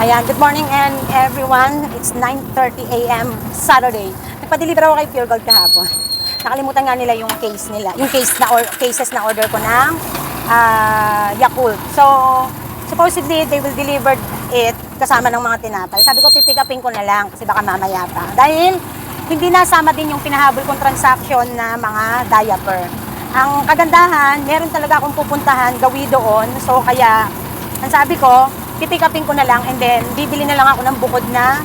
Ayan, good morning and everyone. It's 9:30 a.m. Saturday. Nagpa-deliver ako kay Pure Gold kahapon. Nakalimutan nga nila yung case nila, yung cases na order ko ng Yakult. So, supposedly they will deliver it kasama ng mga tinapay. Sabi ko, pipick upin ko na lang kasi baka mamaya pa. Dahil hindi nasama din yung pinahabol kong transaction na mga diaper. Ang kagandahan, meron talaga akong pupuntahan, gawi doon. So, kaya, ang sabi ko, pipick upin ko na lang and then bibili na lang ako ng bukod na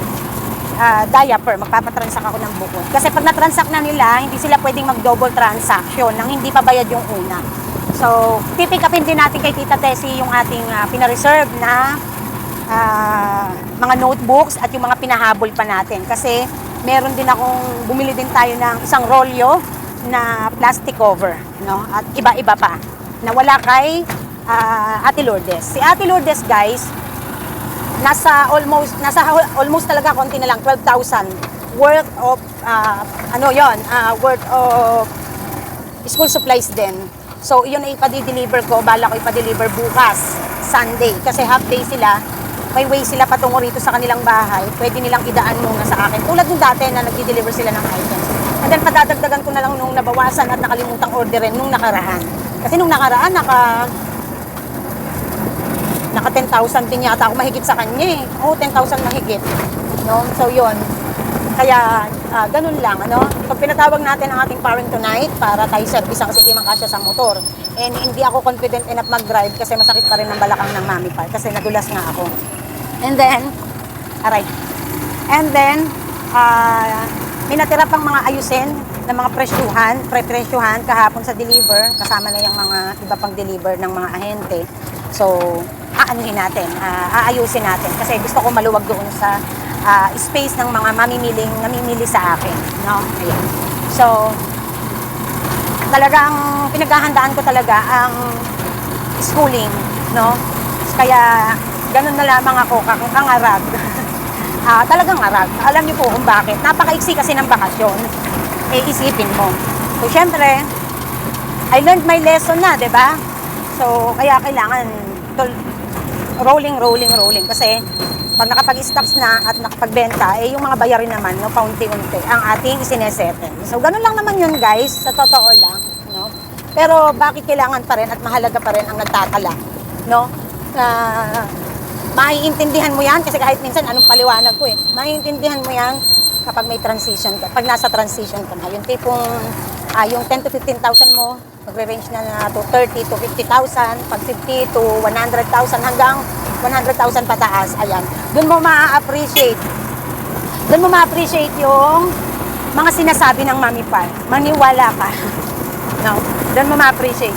diaper. Magpapatransact ako ng bukod. Kasi pag na-transact na nila, hindi sila pwedeng mag-double transaction nang hindi pa bayad yung una. So, pipick upin din natin kay Tita Tessie yung ating pina-reserve na mga notebooks at yung mga pinahabol pa natin. Kasi meron din akong, bumili din tayo ng isang rolyo na plastic cover, no? At iba-iba pa na wala kay Ate Lourdes. Si Ate Lourdes, guys, nasa almost talaga konti na lang, 12,000 worth of worth of school supplies din. So, yun ay ipa-deliver ko, bala ko ipa-deliver bukas, Sunday, kasi half day sila. May way sila patungo rito sa kanilang bahay. Pwede nilang idaan muna sa akin. Tulad nung dati na nagdi-deliver sila ng items. And then padadagdagan ko na lang nung nabawasan at nakalimutang orderin nung nakaraan. Kasi nung nakaraan, naka 10,000 din yata ako mahigit sa kanya eh. Oo, 10,000 mahigit. No? So, yun. Kaya, ganun lang, ano? Pag pinatawag natin ang ating parent tonight para tayo service kasi di man kasya sa motor. And hindi ako confident enough mag-drive kasi masakit pa rin ang balakang ng mami pa kasi nadulas nga ako. And then, may natira pang mga ayusin na mga presyuhan kahapon sa deliver. Kasama na yung mga iba pang deliver ng mga ahente. So, aanuhin natin, aayusin natin kasi gusto ko maluwag doon sa space ng mga namimili sa akin, no? Ayan. So, talagang pinaghahandaan ko talaga ang schooling, no? Kaya ganun na lamang ako, ang arag. Talagang arag. Alam niyo po kung bakit. Napakaiksi kasi ng bakasyon. Eh, isipin mo. So, syempre, I learned my lesson na, di ba? So, kaya kailangan rolling. Kasi, pag nakapag-stocks na at nakapagbenta, eh, yung mga bayarin naman, no, paunti-unti, ang ating isinesettle. So, ganun lang naman yun, guys. Sa totoo lang, no? Pero, bakit kailangan pa rin at mahalaga pa rin ang nagtatala, no? Maiintindihan mo yan, kasi kahit minsan, anong paliwanag ko eh, maiintindihan mo yan kapag may transition ka, pag nasa transition ka na, yung tipong, yung 10 to 15,000 mo, magre-range na to 30 to 50,000, pag 50 to 100,000 hanggang 100,000 pataas, ayan. Doon mo ma-appreciate yung mga sinasabi ng Mami Pat. Maniwala ka. No? Doon mo ma-appreciate.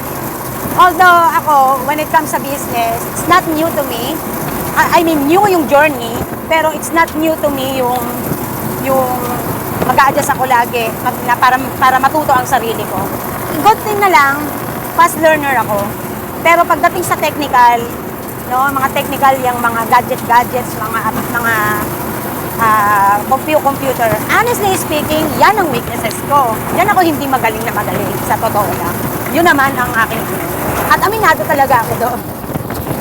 Although ako, when it comes sa business, it's not new to me. I mean, new yung journey, pero it's not new to me yung mag-a-adjust ako lagi para matuto ang sarili ko. Good thing na lang, fast learner ako. Pero pagdating sa technical, no, mga technical yung mga gadgets, mga computer. Honestly speaking, yan ang weaknesses ko. Yan ako hindi magaling sa totoo lang. Yun naman ang aking. At aminado talaga ako doon.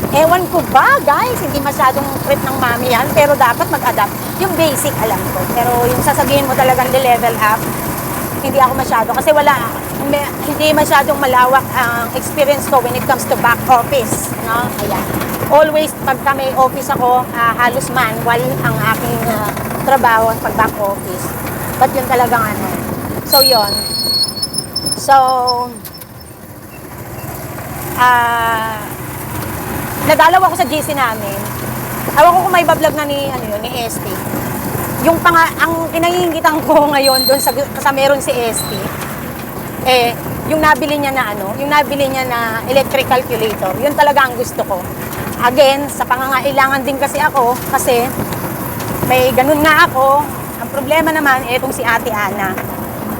Ewan ko ba, guys, hindi masyadong trip ng mami yan, pero dapat mag-adapt. Yung basic alam ko. Pero yung sasabihin mo talagang level up, hindi ako masyado. Kasi hindi masyadong malawak ang experience ko when it comes to back office. No? Ayan. Always, pag may office ako, halos manual ang aking trabaho pag back office. But yun talagang ano. So, yun. So, nadalaw ako sa GC namin. Awan ko kung may bablog na ni ST. Ang kinaingitan ko ngayon doon sa meron si ST, eh, yung nabili niya na electric calculator, yun talaga ang gusto ko. Again, sa pangangailangan din kasi ako, kasi may ganun nga ako. Ang problema naman, etong si Ate Ana.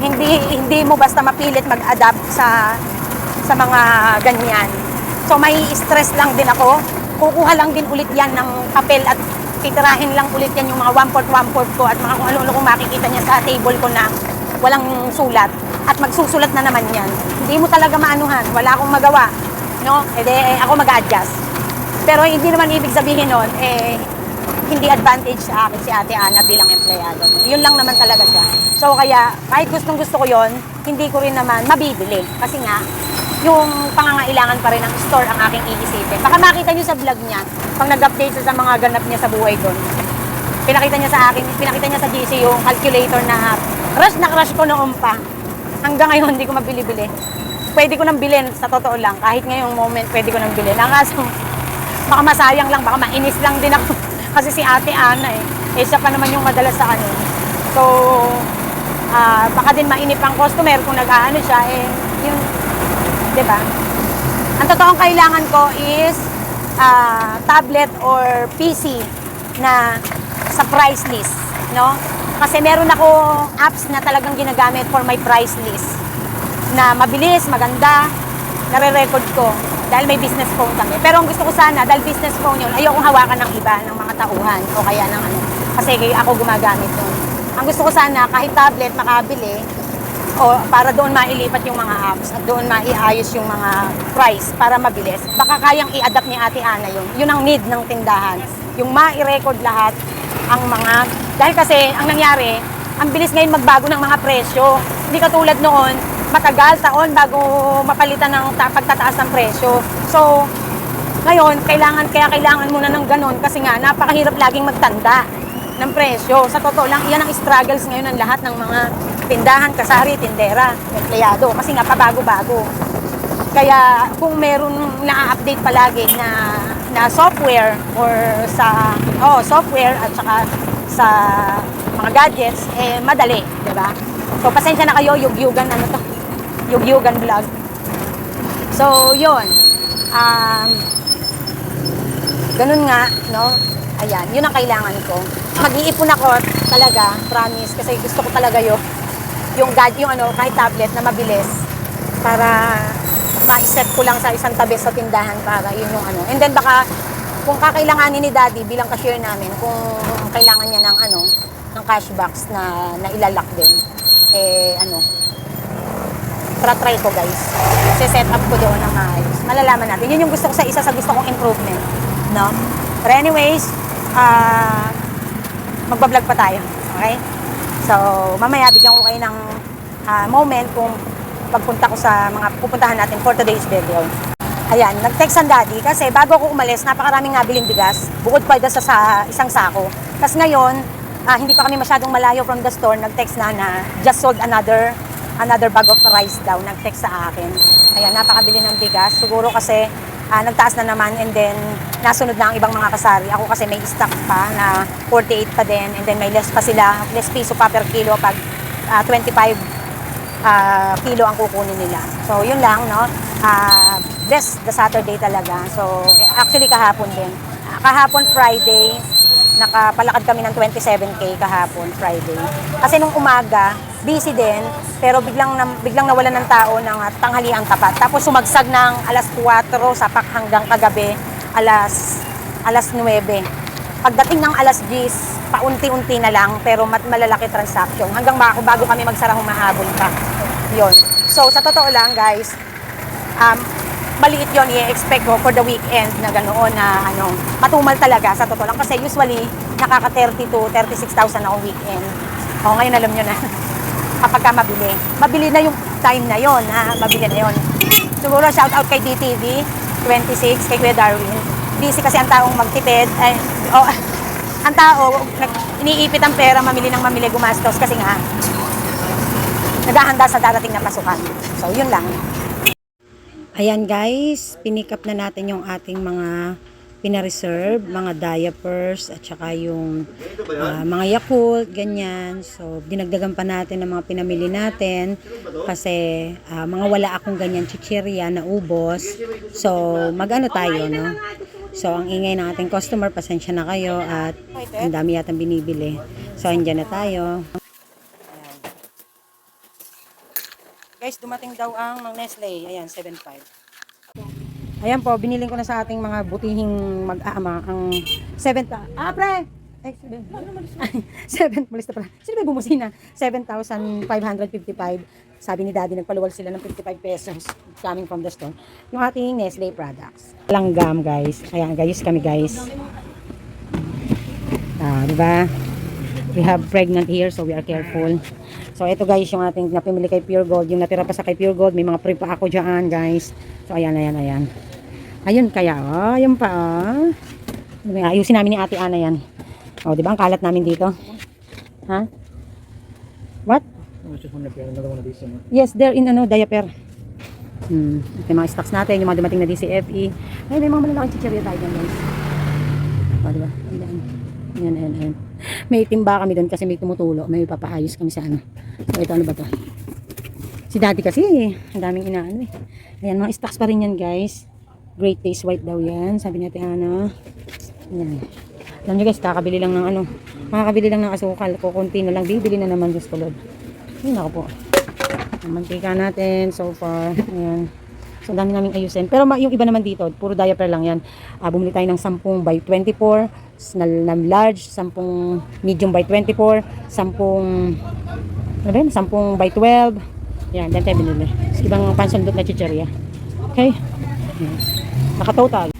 Hindi mo basta mapilit mag-adapt sa mga ganyan. So, may stress lang din ako. Kukuha lang din ulit yan ng papel at titirahin lang ulit yan yung mga 1/4 ko at mga kung ano kung makikita niya sa table ko na walang sulat. At magsusulat na naman yan. Hindi mo talaga maanuhan. Wala akong magawa. No? Ako mag-adjust. Pero hindi naman ibig sabihin nun, hindi advantage sa akin si Ate Ana bilang empleyado. Yun lang naman talaga siya. So kaya kahit gustong gusto ko yon, hindi ko rin naman mabibili. Kasi nga, yung pangangailangan pa rin ng store ang aking iisipin. Baka makita nyo sa vlog niya, pag nag-update siya sa mga ganap niya sa buhay doon. Pinakita niya sa akin, pinakita niya sa GC yung calculator na crush ko noon pa. Hanggang ngayon, hindi ko mabili-bili. Pwede ko nang bilhin, sa totoo lang. Kahit ngayong moment, pwede ko nang bilhin. Ang kaso, baka masayang lang, baka mainis lang din ako. Kasi si Ate Ana siya pa naman yung madalas sa ano. So, baka din mainip ang customer kung nag-aano siya, yung, di ba? Ang totoong kailangan ko is tablet or PC na sa price list, no? Kasi meron ako apps na talagang ginagamit for my price list na mabilis, maganda, nare-record ko dahil may business phone kami. Pero ang gusto ko sana, dahil business phone yun, ayokong hawakan ng iba, ng mga tauhan o kaya ng ano, kasi ako gumagamit yun. Ang gusto ko sana, kahit tablet makabili, o para doon mailipat yung mga apps at doon maiayos yung mga price para mabilis. Baka kayang i-adapt ni Ate Ana yun. Yun ang need ng tindahan. Yung mai-record lahat ang mga... Dahil kasi, ang nangyari, ang bilis ngayon magbago ng mga presyo. Hindi katulad noon, matagal, taon, bago mapalitan ng pagtataas ng presyo. So, ngayon, kailangan muna ng ganun kasi nga, napakahirap laging magtanda ng presyo. Sa totoo lang, yan ang struggles ngayon ng lahat ng mga tindahan, kasari, tindera, empleyado. Kasi nga, pabago-bago. Kaya, kung meron na-update palagi na software or software at saka sa mga gadgets, madali, di ba? So, pasensya na kayo, yugyugan vlog. So, yun. Ganun nga, no? Ayan, yun ang kailangan ko. Mag-iipon ako talaga, promise, kasi gusto ko talaga yung kahit tablet na mabilis para ma-set ko lang sa isang tabi sa tindahan para yun yung ano. And then baka kung kakailanganin ni Daddy bilang cashier namin, kung kailangan niya ng cash box na ilalak din, try ko guys. Set up ko doon ang maayos. Malalaman natin. Yun yung gusto ko isa sa gusto kong improvement, no? But anyways, magbablog pa tayo. Okay? So, mamaya bigyan ko kayo ng moment kung pagpunta ko sa mga pupuntahan natin for today's video. Ayan, nag-text ang Daddy kasi bago ako umalis, napakaraming nabiling bigas. Bukod pa sa isang sako. Tapos ngayon, hindi pa kami masyadong malayo from the store, nag-text na just sold another bag of rice daw, nag-text sa akin. Ayan, napakabili ng bigas. Siguro kasi nagtaas na naman and then nasunod na ang ibang mga kasari. Ako kasi may stock pa na 48 pa din and then may less pa sila, less piso pa per kilo pag 25 kilo ang kukunin nila. So, yun lang, no? Bless the Saturday talaga. So, actually kahapon din. Kahapon Friday, nakapalakad kami ng 27K kahapon Friday. Kasi nung umaga, busy din, pero biglang nawalan ng tao ng tanghaliang tapat. Tapos sumagsag ng alas 4 sapak hanggang kagabi alas 9. Pagdating ng alas 10, paunti-unti na lang, pero malalaki transaction. Hanggang bago kami magsara humahabol pa. Yun. So, sa totoo lang, guys, maliit yun i-expect ko for the weekend na ganoon na matumal talaga sa totoo lang. Kasi usually, nakaka 30 to 36,000 ako weekend. O, ngayon alam nyo na. Kapag ka mabili. Mabili na yung time na yon, mabili na yon. Siguro, shout out kay DTV 26, kay Kuya Darwin. Busy kasi ang taong magtipid. Ang tao, iniipit ang pera, mamili gumastos kasi nga, naghahanda sa darating na pasukan. So, yun lang. Ayan guys, pinick up na natin yung ating mga pina-reserve, mga diapers at saka yung mga Yakult, ganyan. So, dinagdagan pa natin ng mga pinamili natin kasi mga wala akong ganyan chichirya na ubos. So, mag-ano tayo, no? So, ang ingay ng ating customer, pasensya na kayo at ang dami yatang binibili. So, andyan na tayo. Guys, dumating daw ang Nestle. Ayan, 7.5. Ayan po, biniling ko na sa ating mga butihing mag-aama ang 7... pre! 7, malis na pala. Sino ba bumusina? 7,555. Sabi ni Daddy, nagpaluwal sila ng 55 pesos coming from the store. Yung ating Nestle products. Langgam, guys. Ayan, guys, kami, guys. diba? We have pregnant here, so we are careful. So, ito guys, yung ating napimili kay Pure Gold. Yung natira pa sa kay Pure Gold, may mga pre pa ako dyan, guys. So, ayan. Ayun kaya, ayun pa, ayusin namin ni Ate Ana yan. O, diba? Ang kalat namin dito. Ha? What? Yes, they're in diaper. Ito yung mga stocks natin, yung mga dumating na DCFE. Ay, may mga malalaking chichirya tayo dyan, guys. O, diba? Ayan. May timba kami doon kasi may tumutulo. May papaayos kami sa ano. So, ito ano ba to? Si daddy kasi, ang daming inaano eh. Ayan, mga stocks pa rin yan, guys. Great Taste White daw yan. Sabi natin, ano. Ayan. Alam nyo guys, makakabili lang ng asukal. Kukunti na lang, bibili na naman Diyos ko Lord. Ayun ako po. Ang mantika natin so far. Ayan. So, dami naming ayusin. Pero yung iba naman dito, puro diaper lang yan. Bumili tayo ng 10 by 24, na large, 10 medium by 24, 10 by 12. Yan, dyan tayo binili. Ibang pansundot na chicheria. Okay? Naka-total.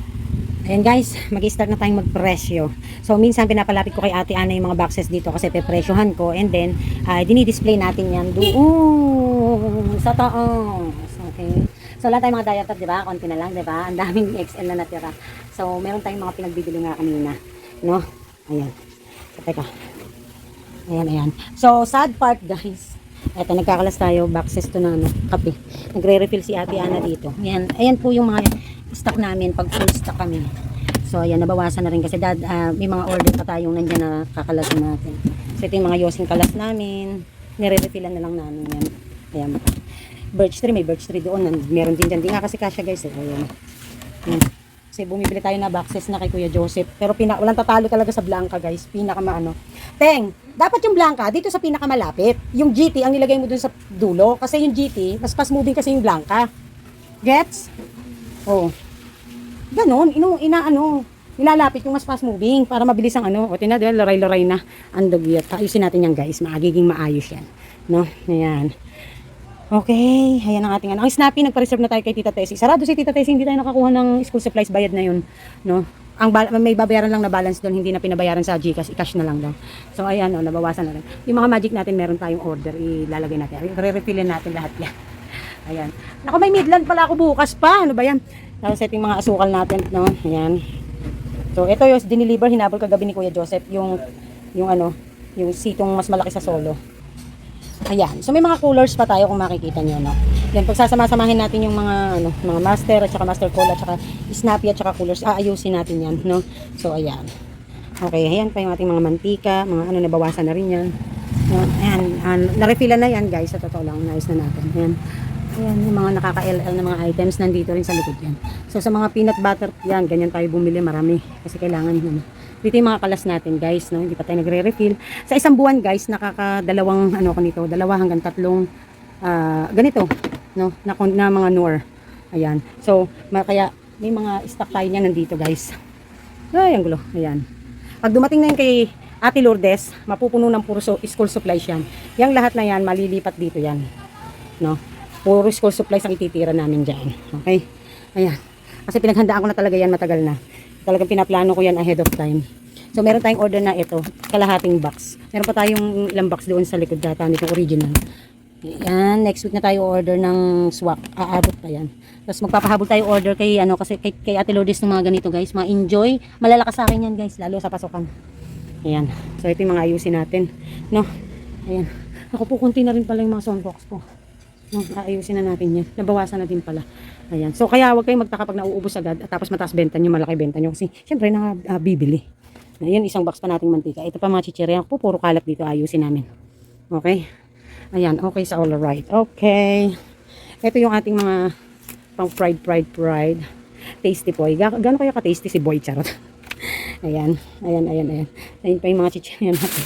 Ayan guys, mag-start na tayong magpresyo. So minsan pinapalapit ko kay Ate Ana yung mga boxes dito kasi pepresyohan ko, and then dinidisplay natin yan doon sa taas. Okay. So lahat tayong mga diaper, di ba? Konti na lang, di ba? Ang daming XL na natira. So meron tayong mga pinagbibili nga kanina, no? Ayan. So, teka. Ayan. So sad part guys. Eto, nagkakalas tayo boxes to na kape. Nagre-refill si Ate Ana dito. Ayan po yung mga stock namin pag full stock kami. So ayan, nabawasan na rin kasi may mga order pa tayong nandiyan na kakalasin natin. So ito yung mga yosing kalas namin. Nire-refillan na lang namin yan. Ayan. Birch tree, may birch tree doon. Meron din dyan. Di nga kasi kasya guys. Ayan. Kasi bumibili tayo na boxes na kay Kuya Joseph. Pero walang tatalo talaga sa Blanca guys. Pinakamaano. Teng, dapat yung Blanca dito sa pinakamalapit. Yung GT ang nilagay mo dun sa dulo. Kasi yung GT, mas fast moving kasi yung Blanca. Gets? Oh. Ganon, nilalapit yung mas fast moving para mabilis ang O tinadal, laray-laray na ang dugyot. Ayusin natin yan guys, magiging maayos yan. No? Ayan. Okay, ayan ang ating Ang Snappy, nagpa-reserve na tayo kay Tita Tessie. Sarado si Tita Tessie, hindi tayo nakakuha ng school supplies, bayad na yun. No? May babayaran lang na balance doon, hindi na pinabayaran sa GCash, i-cash na lang daw. So ayan, nabawasan na rin. Yung mga magic natin, meron tayong order, ilalagay natin. Re-refillin natin lahat yan. Ayan. Naku, may Midland pala ako bukas pa. Ano ba yan? Tapos ito yung mga asukal natin, no? Ayan. So, ito yung diniliver, hinabol kagabi ni Kuya Joseph, yung sitong mas malaki sa Solo. Ayan. So, may mga coolers pa tayo kung makikita nyo, no? Yan, pag sasama-samahin natin yung mga master, at saka master cool, at saka snappy, at saka coolers, aayusin natin yan, no? So, ayan. Okay, ayan pa yung ating mga mantika, mga nabawasan na rin yan. Ayan, na-refillan na yan, guys, sa totoo lang, naayos na natin. Ayan. Ayan, yung mga nakaka-LL na mga items nandito rin sa likod yan. So sa mga peanut butter, yan, ganyan tayo bumili, marami. Kasi kailangan yun. Dito yung mga kalas natin guys, no? Hindi pa tayo nagre-refill. Sa isang buwan guys, nakakadalawang, dalawa hanggang tatlong, ganito, no? Na mga Knorr. Ayan. So, kaya may mga stock tayo niya nandito guys. Ay, ang gulo. Ayan. Pag dumating na yun kay Ate Lourdes, mapupuno ng puro school supplies yan. Yang lahat na yan, malilipat dito yan. No? Puro school supplies ang ititira namin dyan. Okay? Ayan. Kasi pinaghandaan ko na talaga yan matagal na. Talagang pinaplano ko yan ahead of time. So, meron tayong order na ito. Kalahating box. Meron pa tayong ilang box doon sa likod data nitong original. Ayan. Next week na tayo order ng swak. Aabot pa yan. Tapos magpapahabol tayo order kay, kay Ate Lourdes ng mga ganito guys. Mga enjoy. Malalakas sa akin yan guys. Lalo sa pasukan. Ayan. So, ito yung mga ayusin natin. No? Ayan. Ako po, kunti na rin pala yung mga soundbox po. No, ayusin na natin yan. Nabawasan na din pala. Ayan. So, kaya huwag kayong magtaka pag nauubos agad at tapos mataas benta nyo, malaki benta nyo. Kasi, syempre, bibili. Ayan, isang box pa nating mantika. Ito pa mga chichirya. Puro kalat dito. Ayusin namin. Okay? Ayan. Okay sa all right. Okay. Ito yung ating mga pang fried. Tasty boy. Gano'n kaya ka-tasty si boy? Charot. Ayan. Ayan pa yung mga chichirya natin.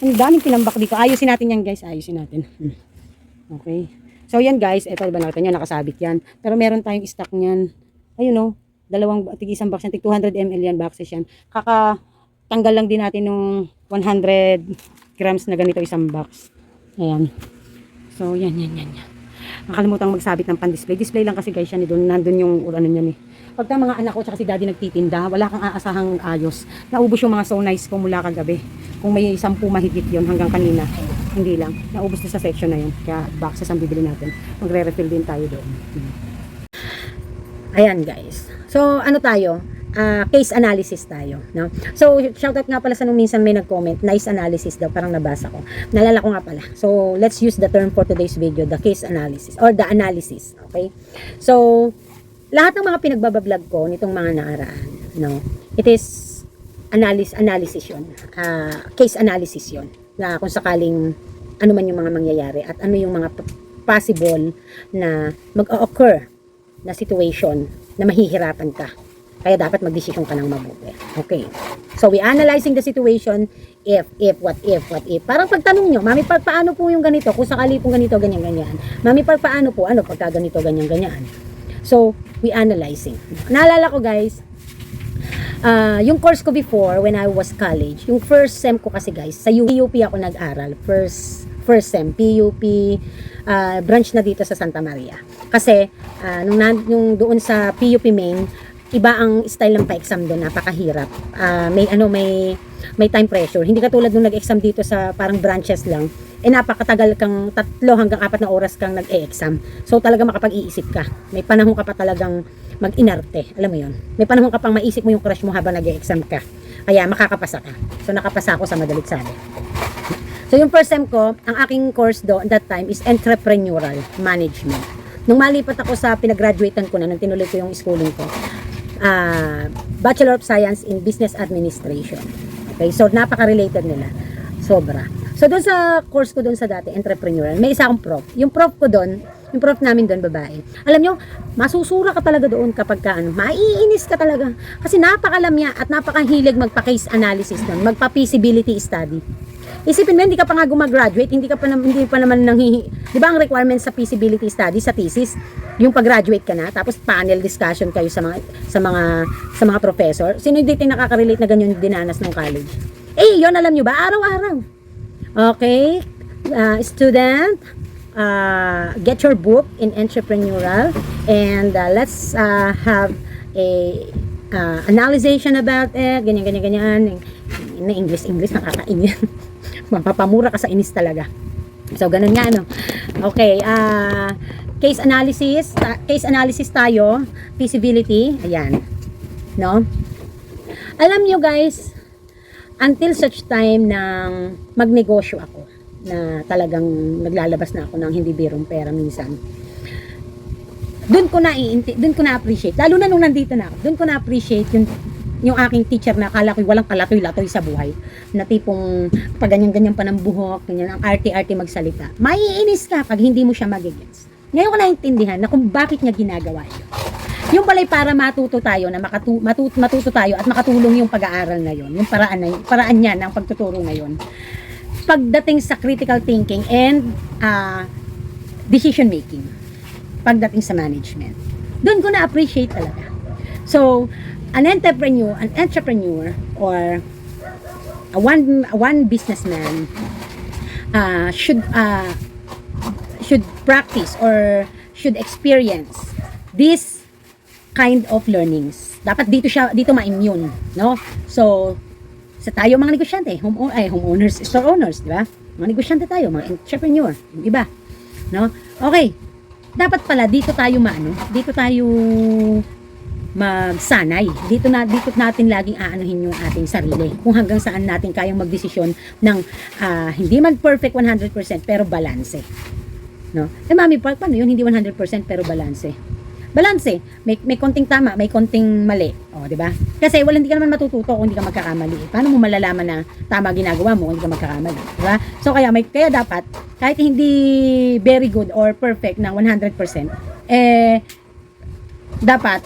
Ang daming pinambak dito. Ayusin natin yan, guys. Ayusin natin. Okay. So, yan guys, ito ba nakita nyo, nakasabit yan. Pero meron tayong stock niyan. Ayun isang box yan, 200 ml yan, boxes yan. Kakatanggal lang din natin nung 100 grams na ganito isang box. Ayan. So, yan. Nakalimutan magsabit ng pan-display. Display lang kasi guys yan, nandun yung, pagka mga anak ko tsaka si daddy nagtitinda, wala kang aasahang ayos. Naubos yung mga so nice ko mula kagabi. Kung may 10 mahigit yon hanggang kanina, hindi lang. Naubos na sa section na yun. Kaya boxes ang bibili natin. Magre-refill din tayo doon. Ayan guys. So ano tayo? Case analysis tayo, no? So, shoutout nga pala sa nung minsan may nag-comment, nice analysis daw, parang nabasa ko. Nalala ko nga pala. So, let's use the term for today's video, the case analysis, or the analysis, okay? So, lahat ng mga pinagbabablog ko nitong mga naaraan, no? It is analysis yun. Case analysis yun. Na kung sakaling ano man yung mga mangyayari at ano yung mga possible na mag-occur na situation na mahihirapan ka. Kaya dapat magdesisyon ka ng mabuti. Okay. So, we analyzing the situation if. Parang pagtanong nyo, Mami, paano po yung ganito? Kung sakali po ganito, ganyan. Mami, paano po? Ano, pagka ganito, ganyan. So, we analyzing. Naalala ko, guys, yung course ko before, when I was college, yung first sem ko kasi, guys, sa PUP ako nag-aral. First sem, PUP, branch na dito sa Santa Maria. Kasi, nung doon sa PUP main, iba ang style ng pa-exam doon, napakahirap. May time pressure. Hindi katulad nung nag-exam dito sa parang branches lang. Napakatagal kang 3 hanggang 4 na oras kang nag-e-exam. So talaga makapag-iisip ka. May panahon ka pa talagang mag-inarte. Alam mo 'yon. May panahon ka pang maisip mo yung crush mo habang nag-e-exam ka. Kaya makakapasa ka. So nakapasa ako sa madalit sabi. So yung first sem ko, ang aking course that time is entrepreneurial management. Nung malipat ako sa pinag-graduatean ko na, nung tinuloy ko yung schooling ko, Bachelor of Science in Business Administration. Okay, so napaka-related nila. Sobra. So doon sa course ko doon sa dati, entrepreneurial, may isa akong prof. Yung prof ko doon, yung prof namin doon, babae. Alam nyo, masusura ka talaga doon kapag maiinis ka talaga. Kasi napakalamya at napakahilig magpa-case analysis doon, magpa-feasibility study. Isipin mo, hindi ka pa nga gumagraduate, hindi pa naman di ba ang requirement sa feasibility study, sa thesis, yung pag-graduate ka na, tapos panel discussion kayo sa mga professor. Sino hindi nakaka-relate na ganyan dinanas ng college? Yon alam nyo ba? Araw-araw. Okay? Student, get your book in entrepreneurial and let's have a analysis about it, ganyan. Na English, nakakainis. Mapapamura ka sa inis talaga. So, ganun nga, no? Okay, case analysis tayo, feasibility, ayan, no? Alam nyo guys, until such time nang magnegosyo ako, na talagang naglalabas na ako ng hindi birong pera minsan, doon ko na appreciate, lalo na nung nandito na ako, doon ko na appreciate yung aking teacher na akala ko walang kalatoy-latoy sa buhay, na tipong pag ganyan-ganyan pa ng buhok, ganyan, ang arte-arte magsalita. Maiinis ka pag hindi mo siya magigets. Ngayon ko naintindihan na kung bakit niya ginagawa yun. Yung pala'y para matuto tayo, na matuto tayo at makatulong yung pag-aaral na yun, yung paraan niya ng pagtuturo ngayon. Pagdating sa critical thinking and decision making, pagdating sa management, doon ko na-appreciate talaga. So, an entrepreneur or one businessman should practice or should experience this kind of learnings. Dapat dito ma-immune, no? So sa tayo mga negosyante, homeowners, store owners, di ba? Mga negosyante tayo, mga entrepreneur, yung iba, no? Okay. Dapat pala dito tayo magsanay. Dito natin laging aanuhin yung ating sarili. Kung hanggang saan natin kayang magdesisyon ng hindi man perfect 100% pero balanse. No? Mami, paano yun? Hindi 100% pero balanse. Balanse. May konting tama, may konting mali. O, di ba? Kasi hindi ka naman matututo kung hindi ka magkakamali. Paano mo malalaman na tama ginagawa mo kung hindi ka magkakamali? Di ba? So, kaya dapat, kahit hindi very good or perfect na 100%, dapat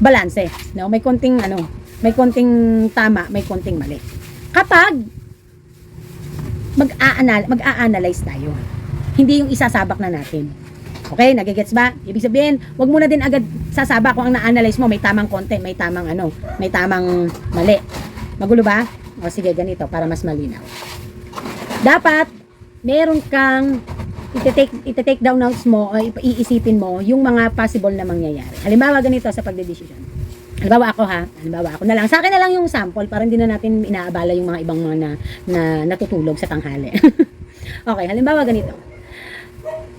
balanse, no? May konting tama, may konting mali. Kapag mag-a-analyze tayo, hindi yung isasabak na natin. Okay, nagigets ba? Ibig sabihin, wag mo na din agad sasabak kung ang na-analyze mo may tamang content, may tamang mali. Magulo ba? O sige, ganito para mas malinaw. Dapat meron kang ite-take down notes mo o iisipin mo yung mga possible na mangyayari. Halimbawa ganito sa pagdedesisyon. Halimbawa ako na lang. Sa akin na lang yung sample para hindi na natin inaabala yung mga ibang mga na natutulog sa tanghali. Okay, halimbawa ganito.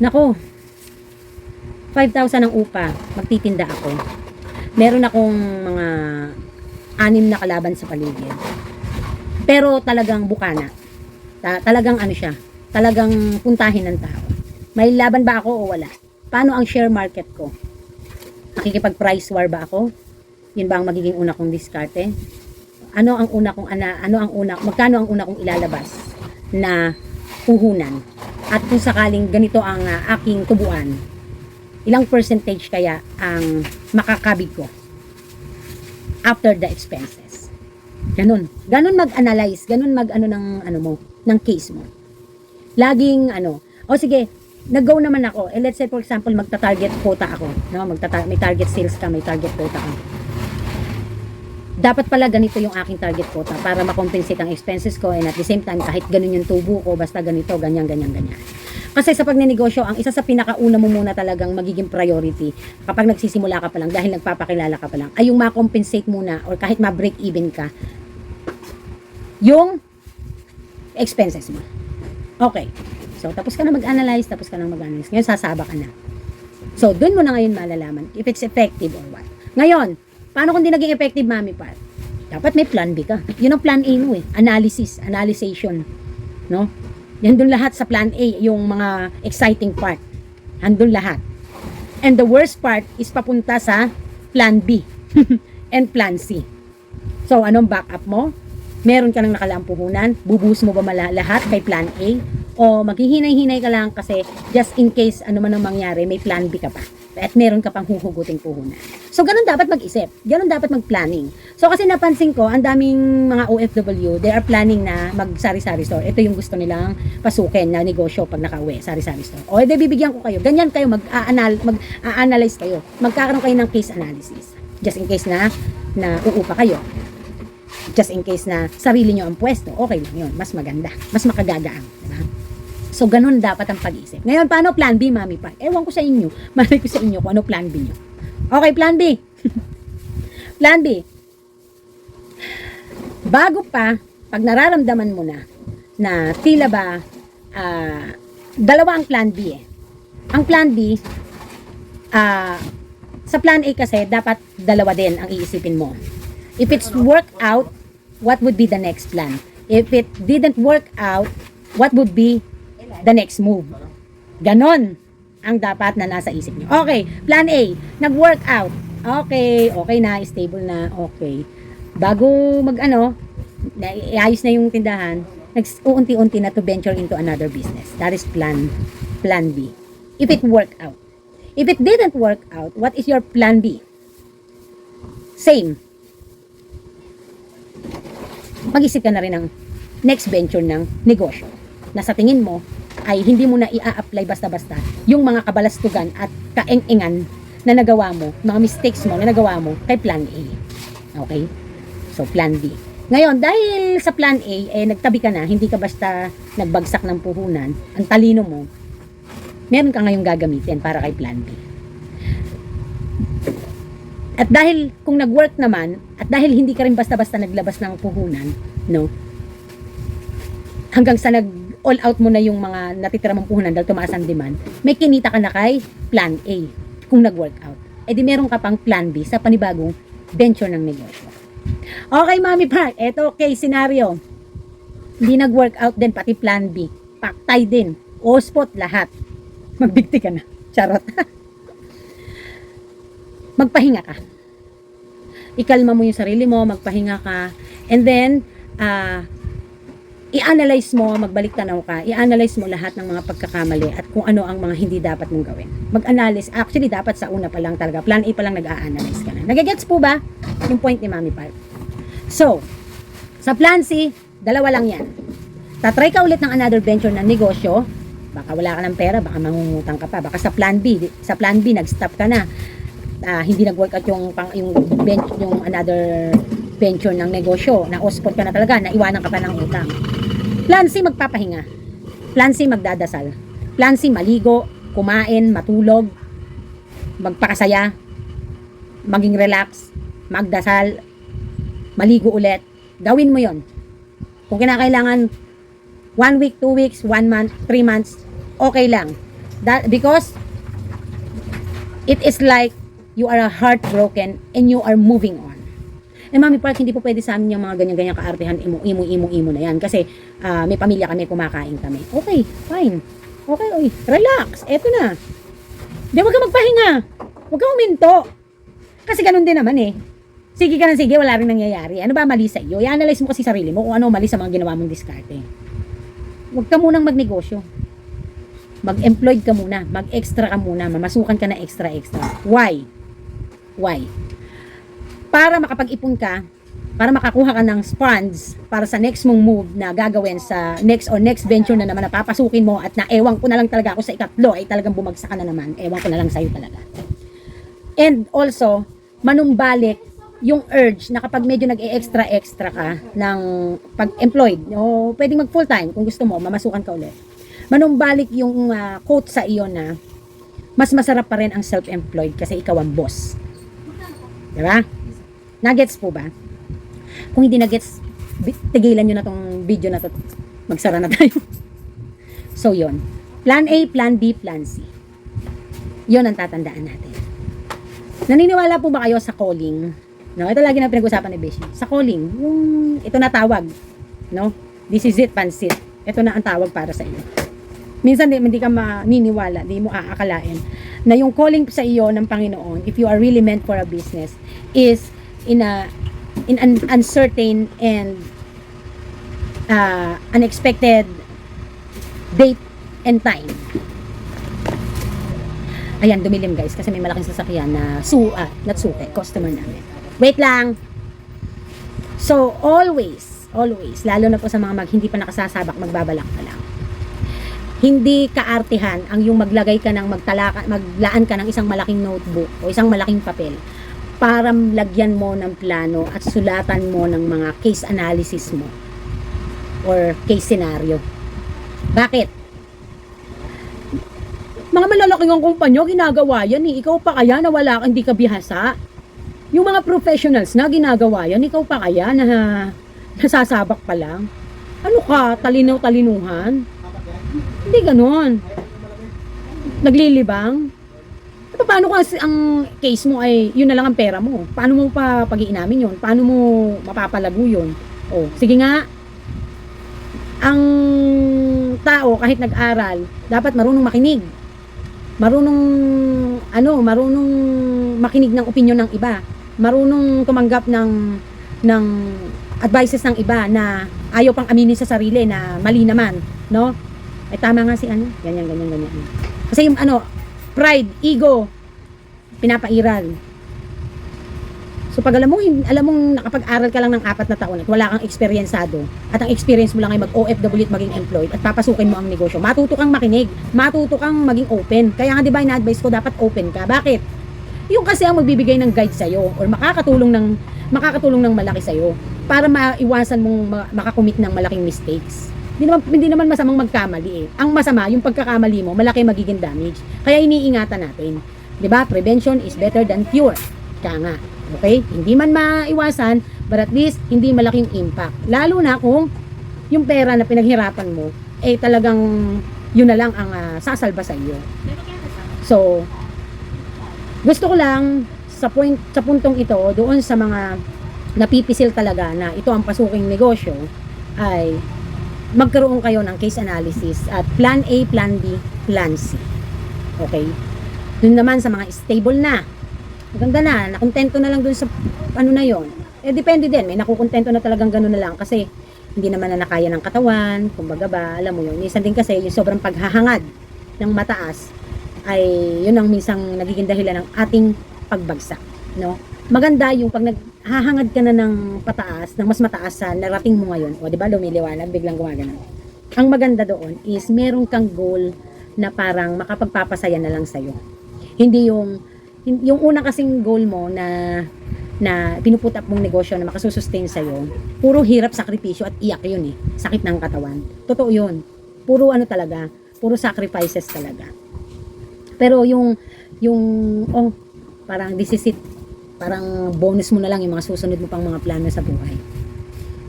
Nako, 5,000 ang upa, magtitinda ako. Meron akong mga 6 na kalaban sa paligid. Pero talagang bukana. Talagang ano siya, talagang puntahin ng tao. May laban ba ako o wala? Paano ang share market ko? Makikipag-price war ba ako? Yun ba ang magiging una kong diskarte? Magkano ang una kong ilalabas na puhunan? At kung sakaling ganito ang aking tubuan, ilang percentage kaya ang makakabig ko after the expenses? Ganun mag-analyze, ganun ng case mo. Laging sige, nag-go naman ako. Let's say for example, magta-target quota ako, no? May target sales ka, may target quota ka. Dapat pala ganito yung aking target quota para makompensate ang expenses ko, and at the same time kahit ganun yung tubo ko, basta ganito, ganyan. Kasi sa pagnenegosyo, ang isa sa pinakauna mo muna talagang magiging priority kapag nagsisimula ka pa lang, dahil nagpapakilala ka pa lang, ay yung ma-compensate muna or kahit ma-break even ka yung expenses mo. Okay. So, tapos ka na mag-analyze. Ngayon, sasaba ka na. So, dun mo na ngayon malalaman if it's effective or what. Ngayon, paano kung di naging effective, Mami Pat? Dapat may plan B ka. Yun ang plan A mo eh. Analyzation. No? Yan dun lahat sa plan A, yung mga exciting part. Handun lahat. And the worst part is papunta sa plan B and plan C. So, anong backup mo? Meron ka ng nakalaang puhunan? Bubuhos mo ba lahat kay plan A? O maghihinay-hinay ka lang kasi just in case ano man ang mangyari, may plan B ka pa. At meron ka pang huhuguting puhunan. So, ganun dapat mag-isip. Ganun dapat mag-planning. So, kasi napansin ko, ang daming mga OFW, they are planning na mag-sari-sari store. Ito yung gusto nilang pasukin na negosyo pag nakauwi, sari-sari store. O, edi bibigyan ko kayo. Ganyan kayo, mag-analyze kayo. Magkakaroon kayo ng case analysis. Just in case na uupa kayo. Just in case na sarili nyo ang pwesto, okay lang yun. Mas maganda. Mas makagagaang. Diba? So, ganun dapat ang pag-iisip. Ngayon, paano plan B, Mami Pat? Ewan ko sa inyo. Malay ko sa inyo kung ano plan B nyo. Okay, plan B. Plan B. Bago pa, pag nararamdaman mo na tila ba, dalawa ang plan B eh. Ang plan B, sa plan A kasi, dapat dalawa din ang iisipin mo. If it's work out, what would be the next plan? If it didn't work out, what would be the next move? Ganon ang dapat na nasa isip niyo. Okay, plan A, nag-work out. Okay na, stable na, okay. Bago iayos na yung tindahan, nag-uunti-unti na to venture into another business. That is plan B. If it worked out. If it didn't work out, what is your plan B? Same. Mag-isip ka na rin ng next venture ng negosyo na sa tingin mo ay hindi mo na i-apply basta-basta yung mga kabalastugan at kaeng-engan na nagawa mo, mga mistakes mo na nagawa mo kay plan A. Okay? So, plan B. Ngayon, dahil sa plan A, nagtabi ka na, hindi ka basta nagbagsak ng puhunan, ang talino mo, meron ka ngayong gagamitin para kay plan B. At dahil kung nag-work naman, at dahil hindi ka rin basta-basta naglabas ng puhunan, no? Hanggang sa all out mo na yung mga natitira mong puhunan dahil tumaas ang demand, may kinita ka na kay plan A kung nag-work out. E di meron ka pang plan B sa panibagong venture ng negosyo. Okay, Mami Pat, eto case scenario. Hindi nag-work out din, pati plan B. Paktay din. O spot lahat. Magbigti ka na. Charot. Magpahinga ka. Ikalma mo yung sarili mo, magpahinga ka, and then, i-analyze mo, magbalik tanaw ka, i-analyze mo lahat ng mga pagkakamali at kung ano ang mga hindi dapat mong gawin. Mag-analyze, actually dapat sa una pa lang talaga, plan A pa lang nag-a-analyze ka na. Nagigets po ba yung point ni Mami Pat? So, sa plan C, dalawa lang yan. Tatry ka ulit ng another venture na negosyo, baka wala ka ng pera, baka mangungutang ka pa, baka sa plan B nag-stop ka na. Hindi nag-work out yung another venture ng negosyo, na ospot ka na talaga, naiwanan ka pa ng utang. Plan C, magpapahinga. Plan C, magdadasal. Plan C, maligo, kumain, matulog, magpakasaya, maging relax, magdasal, maligo ulit. Gawin mo yon. Kung kinakailangan 1 week, 2 weeks, 1 month, 3 months, okay lang. Because it is like you are heartbroken and you are moving on. Eh, Mami Park, hindi po pwede sa amin yung mga ganyan-ganyan kaartehan, imo na yan. Kasi may pamilya kami, kumakain kami. Okay, fine. Okay, oy, relax. Eto na. Di, wag ka magpahinga. Wag ka huminto. Kasi ganun din naman eh. Sige ka na sige, wala rin nangyayari. Ano ba mali sa iyo? I-analyze mo kasi sarili mo kung ano mali sa mga ginawa mong diskarte. Huwag ka munang magnegosyo. Mag-employed ka muna. Mag-extra ka muna. Mamasukan ka na extra. Why? Para makapag-ipon ka, para makakuha ka ng funds para sa next mong move na gagawin sa next venture na naman na papasukin mo at na ewan ko na lang talaga ako sa ikatlo ay talagang bumagsak ka na naman. Ewan ko na lang sa'yo talaga. And also, manumbalik yung urge na kapag medyo nag-extra ka ng pag-employed, o pwedeng mag full-time kung gusto mo, mamasukan ka ulit. Manumbalik yung quote sa iyo na mas masarap pa rin ang self-employed kasi ikaw ang boss. Diba? Nuggets po ba? Kung hindi nuggets, tigilan nyo na tong video na to. Magsara na tayo. So, yon. Plan A, Plan B, Plan C. Yon ang tatandaan natin. Naniniwala po ba kayo sa calling? No, ito lagi na pinag-usapan ni Beshi. Sa calling, yung ito na tawag, no? This is it, pansit. Ito na ang tawag para sa iyo. Minsan hindi ka maniniwala, hindi mo aakalain na yung calling sa iyo ng Panginoon, if you are really meant for a business, is in an uncertain and unexpected date and time. Ayan, dumilim guys kasi may malaking sasakyan na natsuke, customer namin. Wait lang. So, always, lalo na po sa mga hindi pa nakasasabak, magbabalak pa lang. Hindi kaartihan ang yung maglagay ka ng maglaan ka ng isang malaking notebook o isang malaking papel para lagyan mo ng plano at sulatan mo ng mga case analysis mo or case scenario. Bakit? Mga malalaking ang kumpanya, ginagawa yan eh. Ikaw pa kaya na wala, hindi ka bihasa? Yung mga professionals na ginagawa yan, ikaw pa kaya na nasasabak pa lang? Ano ka? Talinaw-talinuhan? Hindi ganon. Naglilibang? Paano kung ang case mo ay yun na lang ang pera mo? Paano mo pa pag-iinamin yun? Paano mo mapapalago yun? O, sige nga. Ang tao kahit nag-aral, dapat marunong makinig. Marunong makinig ng opinion ng iba. Marunong tumanggap ng advices ng iba na ayaw pang aminin sa sarili na mali naman, no? Ay tama nga si ganyan. Kasi yung pride, ego, pinapairal. So pag alam mong nakapag-aral ka lang ng 4 na taon at wala kang eksperyensado at ang experience mo lang ay mag-OFW at maging employed at papasukin mo ang negosyo, matuto kang makinig, matuto kang maging open. Kaya nga 'di ba ina-advise ko dapat open ka. Bakit? Yung kasi ang magbibigay ng guide sa iyo or makakatulong ng malaki sa iyo para maiwasan mong makakommit ng malaking mistakes. Hindi naman masamang magkamali eh. Ang masama, yung pagkakamali mo, malaki magiging damage. Kaya iniingatan natin. 'Di ba? Prevention is better than cure. Kaya nga. Okay? Hindi man maiwasan, but at least hindi malaking impact. Lalo na kung yung pera na pinaghirapan mo talagang yun na lang ang sasalba sa iyo. So, gusto ko lang sa puntong ito, doon sa mga napipisil talaga na ito ang pasuking negosyo, ay magkaroon kayo ng case analysis at plan A, plan B, plan C. Okay? Doon naman sa mga stable na, maganda na, nakontento na lang doon sa na yon. Depende din, may nakukontento na talagang gano'n na lang kasi hindi naman na nakaya ng katawan, kumbaga ba, alam mo yun. Minsan din kasi yung sobrang paghahangad ng mataas ay yun ang minsang nagiging dahilan ng ating pagbagsak, no? Maganda yung pag naghahangad ka na ng pataas, ng mas mataas sa narating mo ngayon, o di ba lumiliwanag, biglang gumagana. Ang maganda doon is meron kang goal na parang makapagpapasaya na lang sa'yo. Hindi yung una kasing goal mo na pinuputap mong negosyo na makasusustain sa'yo, puro hirap, sakripisyo at iyak yun eh. Sakit ng katawan. Totoo yun. Puro talaga, Puro sacrifices talaga. Pero yung oh, parang this is it. Parang bonus mo na lang yung mga susunod mo pang mga plano sa buhay.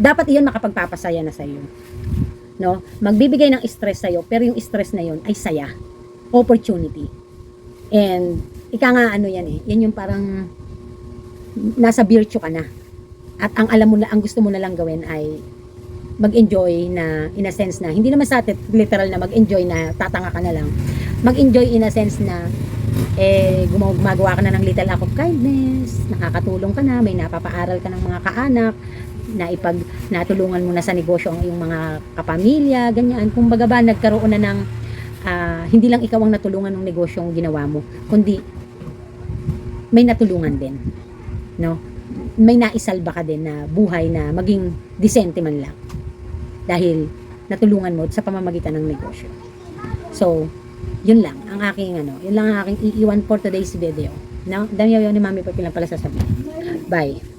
Dapat iyon makapagpapasaya na sa iyo. No? Magbibigay ng stress sa iyo, pero yung stress na yon ay saya. Opportunity. And ika nga ano yan eh. Yan yung parang nasa virtue ka na. At ang alam mo na, ang gusto mo na lang gawin ay mag-enjoy na in a sense na, hindi naman sa atin literal na mag-enjoy na tatanga ka na lang. Mag-enjoy in a sense na gumagawa ka na ng little act of kindness, nakakatulong ka na, may napapaaral ka ng mga kaanak, natulungan mo na sa negosyo ang iyong mga kapamilya, ganyan. Kumbaga ba, nagkaroon na ng, hindi lang ikaw ang natulungan ng negosyong ginawa mo, kundi may natulungan din. No? May naisalba ka din na buhay na maging disente man lang. Dahil natulungan mo sa pamamagitan ng negosyo. So, yun lang ang aking yun lang ang aking iiwan for today's video. No? Dami yun ni Mami pa pala sasabihin. Bye.